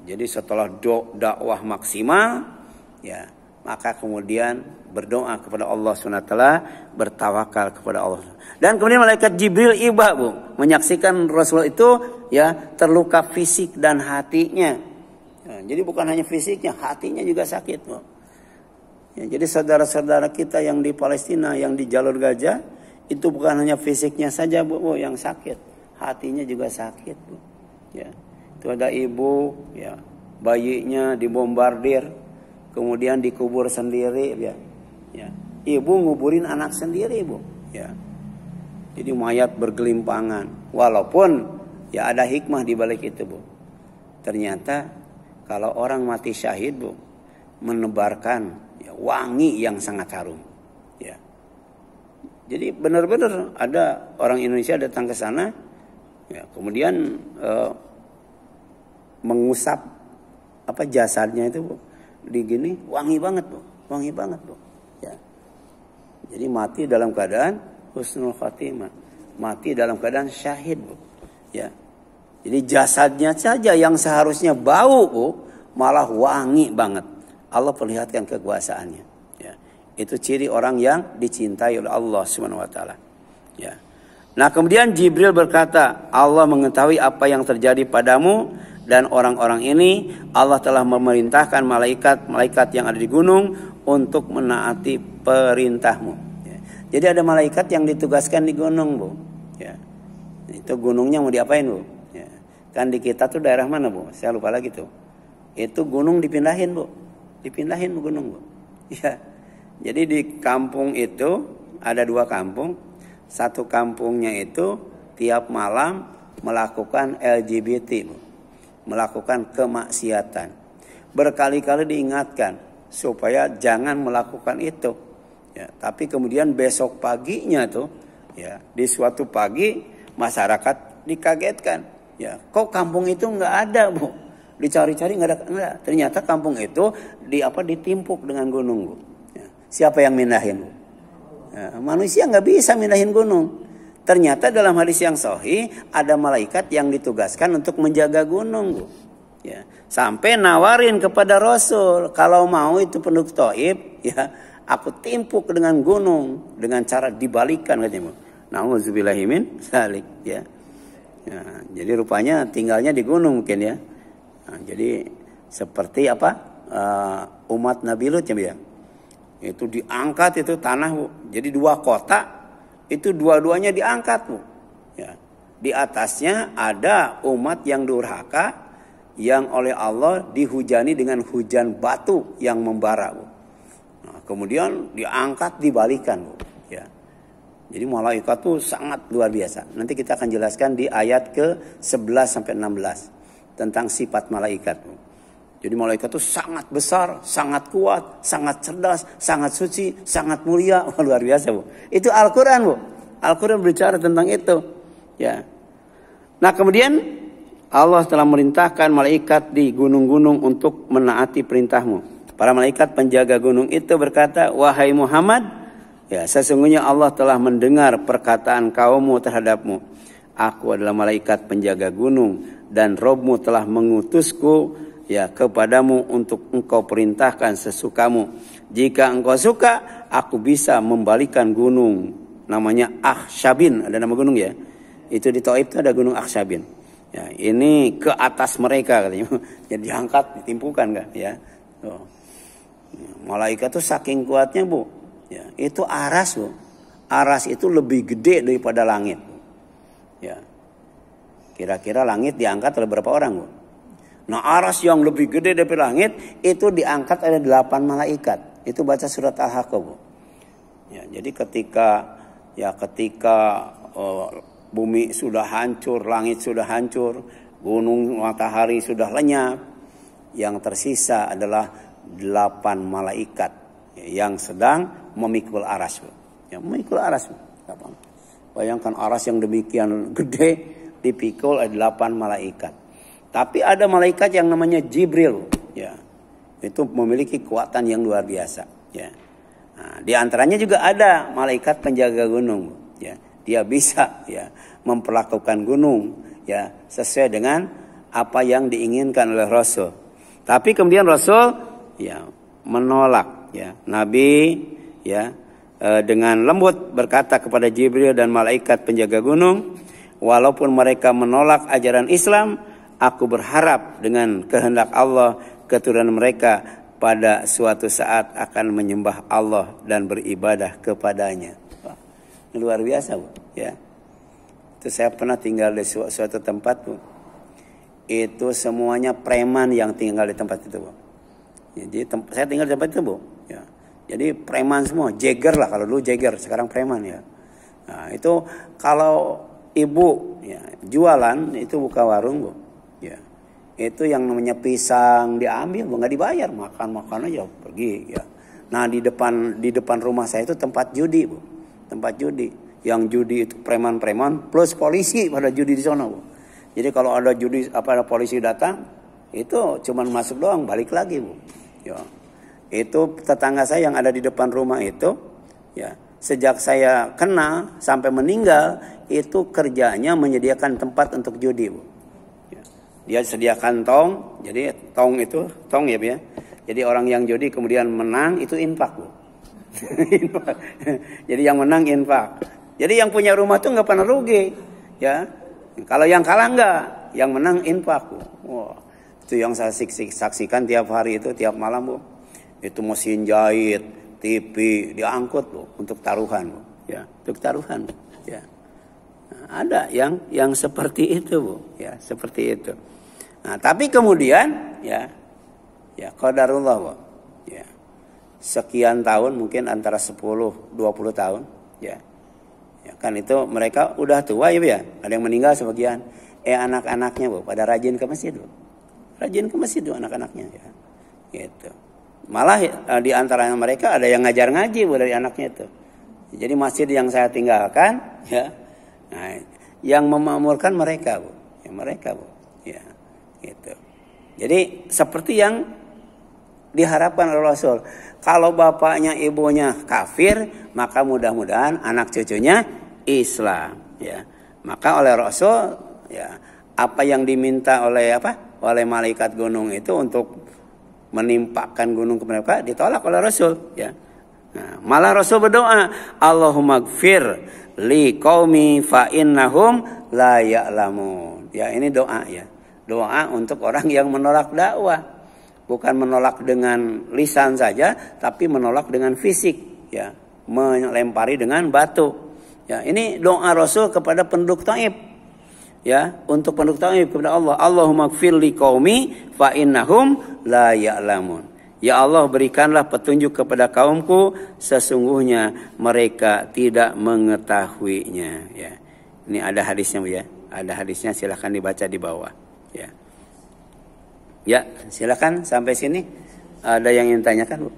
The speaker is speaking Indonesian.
Jadi setelah dakwah maksimal, ya, maka kemudian berdoa kepada Allah SWT, bertawakal kepada Allah. Dan kemudian malaikat Jibril iba, Bu, menyaksikan Rasulullah itu ya terluka fisik dan hatinya. Ya, jadi bukan hanya fisiknya, hatinya juga sakit, Bu. Ya, jadi saudara-saudara kita yang di Palestina, yang di Jalur Gaza, itu bukan hanya fisiknya saja, Bu, yang sakit, hatinya juga sakit, Bu. Ya. Itu ada ibu, ya, bayinya dibombardir, kemudian dikubur sendiri, ya. Ya. Ibu nguburin anak sendiri, Bu. Ya. Jadi mayat bergelimpangan. Walaupun ya ada hikmah di balik itu, Bu. Ternyata kalau orang mati syahid, Bu, menebarkan ya, wangi yang sangat harum. Ya. Jadi benar-benar ada orang Indonesia datang ke sana, ya, kemudian mengusap apa jasadnya itu, Bu, di gini wangi banget, Bu, wangi banget, Bu. Ya. Jadi mati dalam keadaan husnul khatimah, mati dalam keadaan syahid, Bu. Ya. Jadi jasadnya saja yang seharusnya bau, Bu, malah wangi banget. Allah perlihatkan kekuasaannya. Ya. Itu ciri orang yang dicintai oleh Allah Subhanahu wa taala. Ya. Nah, kemudian Jibril berkata, Allah mengetahui apa yang terjadi padamu dan orang-orang ini Allah telah memerintahkan malaikat yang ada di gunung untuk menaati perintahmu. Ya. Jadi ada malaikat yang ditugaskan di gunung, Bu. Ya. Itu gunungnya mau diapain, Bu? Ya. Kan di kita tuh daerah mana, Bu? Saya lupa lagi tuh. Itu gunung dipindahin, Bu. Dipindahin gunung, Bu. Ya. Jadi di kampung itu ada 2 kampung. Satu kampungnya itu tiap malam melakukan LGBT, Bu. Melakukan kemaksiatan. Berkali-kali diingatkan supaya jangan melakukan itu. Ya, tapi kemudian besok paginya tuh, ya, di suatu pagi masyarakat dikagetkan. Ya, kok kampung itu nggak ada, Bu? Dicari-cari nggak ada. Ternyata kampung itu ditimpuk dengan gunung, Bu. Ya, siapa yang mindahin, Bu? Ya, manusia nggak bisa mindahin gunung. Ternyata dalam hadis yang sahih ada malaikat yang ditugaskan untuk menjaga gunung, Bu. Ya, sampai nawarin kepada Rasul, kalau mau itu penduduk Thaif, ya, aku timpuk dengan gunung dengan cara dibalikan, katanya, Bu. Nauzubillahi min dzalik, ya. Ya, jadi rupanya tinggalnya di gunung mungkin, ya. Nah, jadi seperti umat Nabi Lut, ya. Itu diangkat itu tanah, Bu. Jadi 2 kota itu dua-duanya diangkat, Bu. Ya. Di atasnya ada umat yang durhaka yang oleh Allah dihujani dengan hujan batu yang membara, Bu. Nah, kemudian diangkat dibalikan, Bu. Ya. Jadi malaikat itu sangat luar biasa. Nanti kita akan jelaskan di ayat ke-11 sampai 16 tentang sifat malaikat, Bu. Jadi malaikat itu sangat besar, sangat kuat, sangat cerdas, sangat suci, sangat mulia. Oh, luar biasa, Bu. Itu Al-Quran, Bu. Al-Quran berbicara tentang itu. Ya. Nah, kemudian Allah telah merintahkan malaikat di gunung-gunung untuk menaati perintahmu. Para malaikat penjaga gunung itu berkata, wahai Muhammad, ya, sesungguhnya Allah telah mendengar perkataan kaummu terhadapmu. Aku adalah malaikat penjaga gunung dan Robmu telah mengutusku, ya, kepadamu untuk engkau perintahkan sesukamu. Jika engkau suka, aku bisa membalikan gunung namanya Akhshabin, ada nama gunung, ya. Itu di Thaif itu ada gunung Akhshabin. Ya, ini ke atas mereka, katanya. Jadi diangkat, ditimpukan, enggak, ya. Oh. Malaikat itu saking kuatnya, Bu. Ya, itu aras, Bu. Aras itu lebih gede daripada langit. Ya. Kira-kira langit diangkat oleh berapa orang, Bu? Nah, aras yang lebih gede dari langit itu diangkat oleh 8 malaikat. Itu baca surat Al-Haqqah, Bu. Ya, jadi ketika bumi sudah hancur, langit sudah hancur, gunung matahari sudah lenyap, yang tersisa adalah 8 malaikat yang sedang memikul aras, Bu. Ya, memikul aras, Bu. Bayangkan aras yang demikian gede dipikul oleh 8 malaikat. Tapi ada malaikat yang namanya Jibril, ya. Itu memiliki kekuatan yang luar biasa, ya. Nah, di antaranya juga ada malaikat penjaga gunung, ya. Dia bisa, ya, memperlakukan gunung, ya, sesuai dengan apa yang diinginkan oleh Rasul. Tapi kemudian Rasul ya menolak ya. Nabi ya dengan lembut berkata kepada Jibril dan malaikat penjaga gunung, walaupun mereka menolak ajaran Islam, aku berharap dengan kehendak Allah keturunan mereka pada suatu saat akan menyembah Allah dan beribadah kepadanya. Wah, luar biasa, Bu. Ya. Itu saya pernah tinggal di suatu tempat, Bu. Itu semuanya preman yang tinggal di tempat itu, Bu. Jadi saya tinggal di tempat itu, Bu. Ya. Jadi preman semua, jeger lah, kalau dulu jeger, sekarang preman ya. Nah, itu kalau ibu ya, jualan itu buka warung, Bu. Ya. Itu yang namanya pisang diambil, Bu, nggak dibayar, makan aja pergi ya. Nah, di depan rumah saya itu tempat judi, Bu. Tempat judi. Yang judi itu preman-preman plus polisi pada judi di sana, Bu. Jadi kalau ada judi ada polisi datang, itu cuman masuk doang, balik lagi, Bu. Ya. Itu tetangga saya yang ada di depan rumah itu, ya, sejak saya kenal sampai meninggal, itu kerjanya menyediakan tempat untuk judi, Bu. Ya. Dia sediakan tong, jadi tong ya, Bu, ya. Jadi orang yang judi kemudian menang, itu infak, Bu. Jadi yang menang infak. Jadi yang punya rumah tuh nggak pernah rugi, ya. Kalau yang kalah enggak, yang menang infak, Bu. Wah, itu yang saya saksikan tiap hari itu, tiap malam, Bu. Itu mesin jahit, TV diangkut, Bu, untuk taruhan, Bu. Ya, untuk taruhan, Bu. Ya. Nah, ada yang seperti itu, Bu, ya, seperti itu. Nah, tapi kemudian ya qadarullah, Bu. Ya. Sekian tahun, mungkin antara 10-20 tahun, ya. Ya, kan itu mereka udah tua, ya, Bu, ya. Ada yang meninggal sebagian. Anak-anaknya, Bu, pada rajin ke masjid, Bu. Rajin ke masjid, Bu, anak-anaknya, ya. Gitu. Malah di antara mereka ada yang ngajar ngaji, Bu, dari anaknya itu. Jadi masjid yang saya tinggalkan, ya, nah, yang memakmurkan mereka, Bu, ya, mereka, Bu, ya, gitu. Jadi seperti yang diharapkan oleh Rasul. Kalau bapaknya ibunya kafir, maka mudah-mudahan anak cucunya Islam, ya. Maka oleh Rasul, ya, apa yang diminta oleh malaikat gunung itu untuk menimpakan gunung ke mereka ditolak oleh Rasul, ya. Nah, malah Rasul berdoa, Allahumma gfir li qaumi fa innahum la ya'lamun. Ya, ini doa, ya. Doa untuk orang yang menolak dakwah. Bukan menolak dengan lisan saja, tapi menolak dengan fisik, ya. Melempari dengan batu. Ya, ini doa Rasul kepada penduduk Taif. Ya, untuk penduduk Taif kepada Allah, Allahumma gfir li qaumi fa innahum la ya'lamun. Ya Allah, berikanlah petunjuk kepada kaumku, sesungguhnya mereka tidak mengetahuinya, ya. Ini ada hadisnya, Bu, ya. Ada hadisnya, silakan dibaca di bawah, ya. Ya, silakan sampai sini. Ada yang ingin tanyakan, Bu?